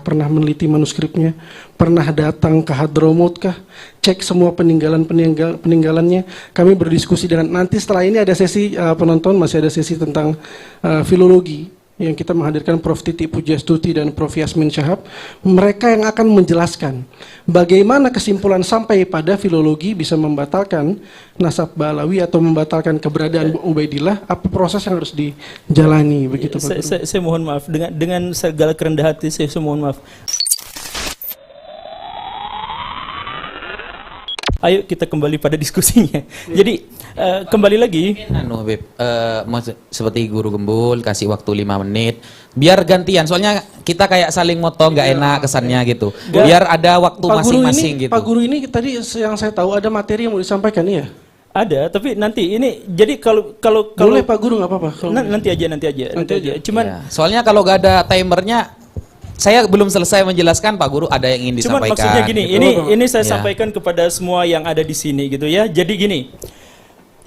pernah meneliti manuskripnya? Pernah datang ke Hadramaut kah? Cek semua peninggalannya. Kami berdiskusi dengan, nanti setelah ini ada sesi penonton, masih ada sesi tentang filologi yang kita menghadirkan Prof. Titi Pujastuti dan Prof. Yasmin Syahab. Mereka yang akan menjelaskan bagaimana kesimpulan sampai pada filologi bisa membatalkan nasab Ba'alawi atau membatalkan keberadaan Ubaidillah. Apa proses yang harus dijalani begitu Pak? Saya mohon maaf dengan segala kerendahan hati, saya mohon maaf. Ayo kita kembali pada diskusinya. Jadi kembali lagi. Habib, seperti Guru Gembul kasih waktu 5 menit. Biar gantian, soalnya kita kayak saling motong, nggak enak kesannya gitu. Biar ada waktu masing-masing gitu. Pak Guru ini tadi yang saya tahu ada materi yang mau disampaikan ya? Ada, tapi nanti ini jadi kalau boleh Pak Guru nggak apa-apa. Nanti aja. Cuman ya, soalnya kalau nggak ada timernya, saya belum selesai menjelaskan Pak Guru, ada yang ingin disampaikan. Cuman maksudnya gini, gitu. ini saya sampaikan kepada semua yang ada di sini gitu ya. Jadi gini,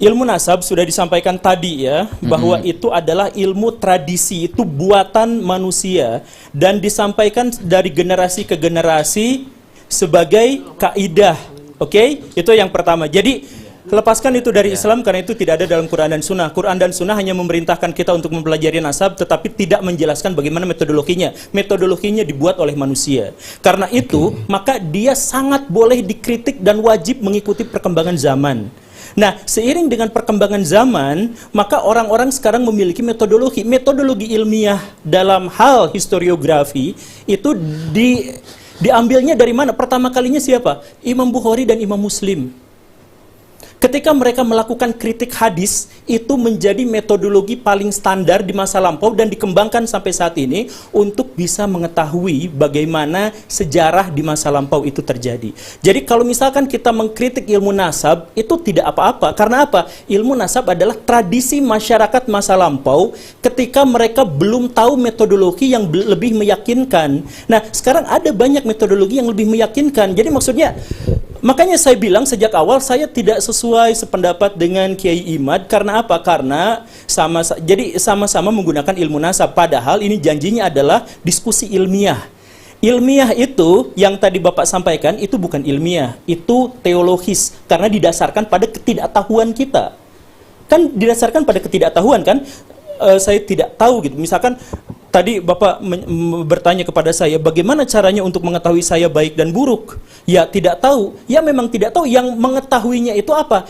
ilmu nasab sudah disampaikan tadi ya, bahwa itu adalah ilmu tradisi, itu buatan manusia dan disampaikan dari generasi ke generasi sebagai kaidah. Oke? Itu yang pertama. Jadi lepaskan itu dari Islam karena itu tidak ada dalam Quran dan Sunnah. Quran dan Sunnah hanya memerintahkan kita untuk mempelajari nasab, tetapi tidak menjelaskan bagaimana metodologinya. Metodologinya dibuat oleh manusia. Karena itu, maka dia sangat boleh dikritik dan wajib mengikuti perkembangan zaman. Nah, seiring dengan perkembangan zaman, maka orang-orang sekarang memiliki metodologi. Metodologi ilmiah dalam hal historiografi itu diambilnya dari mana? Pertama kalinya siapa? Imam Bukhari dan Imam Muslim. Ketika mereka melakukan kritik hadis, itu menjadi metodologi paling standar di masa lampau dan dikembangkan sampai saat ini untuk bisa mengetahui bagaimana sejarah di masa lampau itu terjadi. Jadi kalau misalkan kita mengkritik ilmu nasab, itu tidak apa-apa. Karena apa? Ilmu nasab adalah tradisi masyarakat masa lampau ketika mereka belum tahu metodologi yang lebih meyakinkan. Nah, sekarang ada banyak metodologi yang lebih meyakinkan. Jadi maksudnya, makanya saya bilang sejak awal saya tidak sesuai sependapat dengan Kiai Imad. Karena apa? Karena sama-sama menggunakan ilmu nasab. Padahal ini janjinya adalah diskusi ilmiah. Ilmiah itu yang tadi Bapak sampaikan itu bukan ilmiah, itu teologis. Karena didasarkan pada ketidaktahuan kita. Kan didasarkan pada ketidaktahuan kan? Saya tidak tahu gitu. Misalkan tadi Bapak bertanya kepada saya, bagaimana caranya untuk mengetahui saya baik dan buruk? Ya tidak tahu. Ya memang tidak tahu. Yang mengetahuinya itu apa?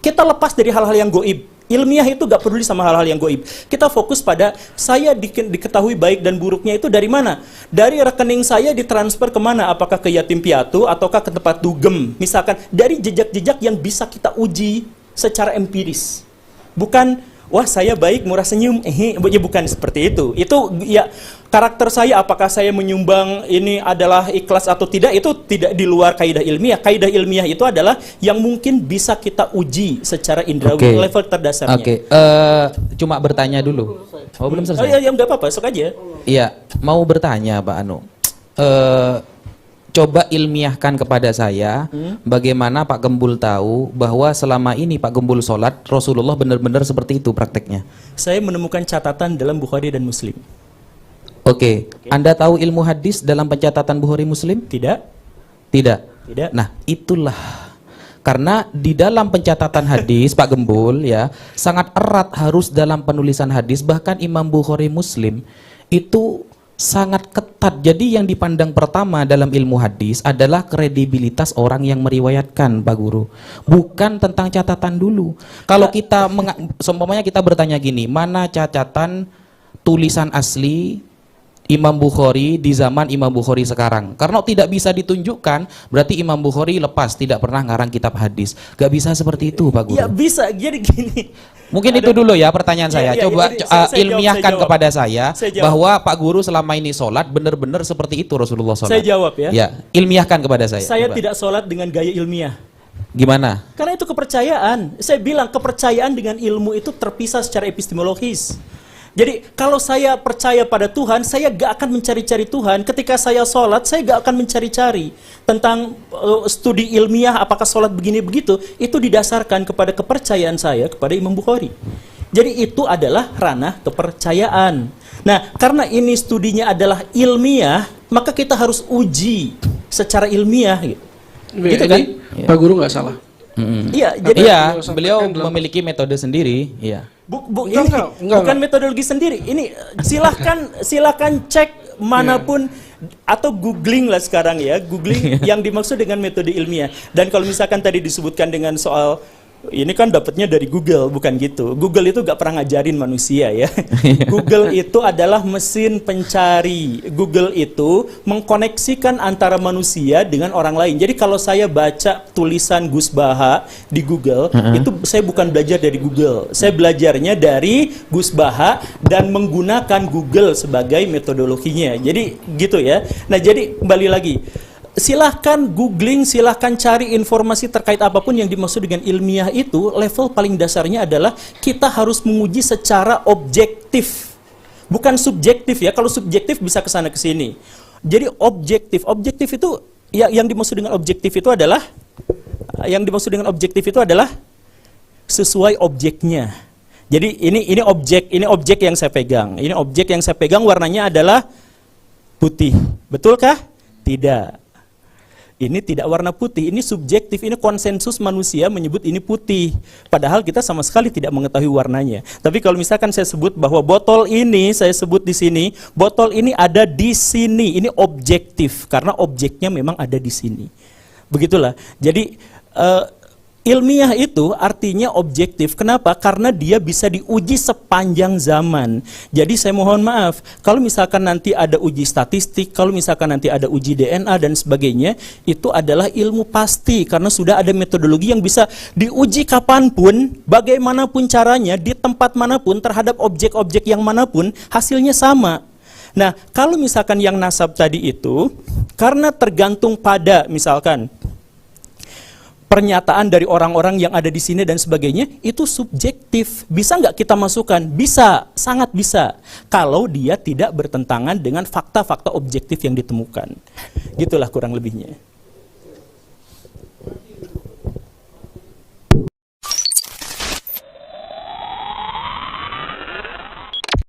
Kita lepas dari hal-hal yang goib. Ilmiah itu gak peduli sama hal-hal yang goib. Kita fokus pada saya diketahui baik dan buruknya itu dari mana? Dari rekening saya ditransfer kemana? Apakah ke yatim piatu ataukah ke tempat dugem? Misalkan dari jejak-jejak yang bisa kita uji secara empiris. Bukan wah saya baik murah senyum, ya bukan seperti itu. Itu ya karakter saya, apakah saya menyumbang ini adalah ikhlas atau tidak, itu tidak di luar kaidah ilmiah. Kaidah ilmiah itu adalah yang mungkin bisa kita uji secara indrawi, level terdasarnya. Cuma bertanya dulu. Oh belum selesai? Oh ya nggak apa-apa, sok aja. Iya, mau bertanya Pak Anu. Coba ilmiahkan kepada saya bagaimana Pak Gembul tahu bahwa selama ini Pak Gembul sholat Rasulullah benar-benar seperti itu prakteknya. Saya menemukan catatan dalam Bukhari dan Muslim. Oke. Anda tahu ilmu hadis dalam pencatatan Bukhari Muslim? Tidak. Tidak. Nah itulah karena di dalam pencatatan hadis Pak Gembul ya sangat erat harus dalam penulisan hadis, bahkan Imam Bukhari Muslim itu sangat ketat. Jadi yang dipandang pertama dalam ilmu hadis adalah kredibilitas orang yang meriwayatkan, Pak Guru. Bukan tentang catatan dulu. Kalau kita seumpamanya kita bertanya gini, mana catatan tulisan asli Imam Bukhari di zaman Imam Bukhari sekarang? Karena tidak bisa ditunjukkan, berarti Imam Bukhari lepas, tidak pernah ngarang kitab hadis. Gak bisa seperti itu, Pak Guru. Ya bisa, jadi gini. Mungkin itu dulu ya pertanyaan saya. Coba ilmiahkan kepada saya bahwa Pak Guru selama ini sholat benar-benar seperti itu Rasulullah sholat. Saya jawab ya. Ya, ilmiahkan kepada saya. Saya tidak sholat dengan gaya ilmiah. Gimana? Karena itu kepercayaan. Saya bilang kepercayaan dengan ilmu itu terpisah secara epistemologis. Jadi kalau saya percaya pada Tuhan, saya gak akan mencari-cari Tuhan. Ketika saya sholat, saya gak akan mencari-cari tentang studi ilmiah, apakah sholat begini begitu. Itu didasarkan kepada kepercayaan saya kepada Imam Bukhari. Jadi itu adalah ranah kepercayaan. Nah, karena ini studinya adalah ilmiah, maka kita harus uji secara ilmiah gitu. Gitu kan? Jadi, Pak Guru nggak salah. Iya, jadi Iya, beliau beliau sampaikan dalam- memiliki metode sendiri. Iya. Bukan metodologi sendiri. Ini silahkan cek manapun atau googling lah sekarang ya, googling yang dimaksud dengan metode ilmiah. Dan kalau misalkan tadi disebutkan dengan soal ini kan dapatnya dari Google, bukan gitu. Google itu gak pernah ngajarin manusia ya. Google itu adalah mesin pencari. Google itu mengkoneksikan antara manusia dengan orang lain. Jadi kalau saya baca tulisan Gus Baha di Google, itu saya bukan belajar dari Google. Saya belajarnya dari Gus Baha dan menggunakan Google sebagai metodologinya. Jadi gitu ya. Nah jadi kembali lagi. Silahkan googling, silahkan cari informasi terkait apapun yang dimaksud dengan ilmiah itu. Level paling dasarnya adalah kita harus menguji secara objektif, bukan subjektif ya. Kalau subjektif bisa kesana kesini. Jadi objektif itu yang dimaksud dengan objektif itu adalah sesuai objeknya. Jadi ini objek yang saya pegang. Ini objek yang saya pegang warnanya adalah putih. Betulkah? Tidak. Ini tidak warna putih, ini subjektif, ini konsensus manusia menyebut ini putih. Padahal kita sama sekali tidak mengetahui warnanya. Tapi kalau misalkan saya sebut bahwa botol ini, saya sebut di sini, botol ini ada di sini, ini objektif, karena objeknya memang ada di sini. Begitulah. Jadi ilmiah itu artinya objektif. Kenapa? Karena dia bisa diuji sepanjang zaman. Jadi saya mohon maaf, kalau misalkan nanti ada uji statistik, kalau misalkan nanti ada uji DNA dan sebagainya, itu adalah ilmu pasti. Karena sudah ada metodologi yang bisa diuji kapanpun, bagaimanapun caranya, di tempat manapun, terhadap objek-objek yang manapun, hasilnya sama. Nah, kalau misalkan yang nasab tadi itu, karena tergantung pada misalkan pernyataan dari orang-orang yang ada di sini dan sebagainya, itu subjektif. Bisa nggak kita masukkan? Bisa, sangat bisa. Kalau dia tidak bertentangan dengan fakta-fakta objektif yang ditemukan. Gitulah kurang lebihnya.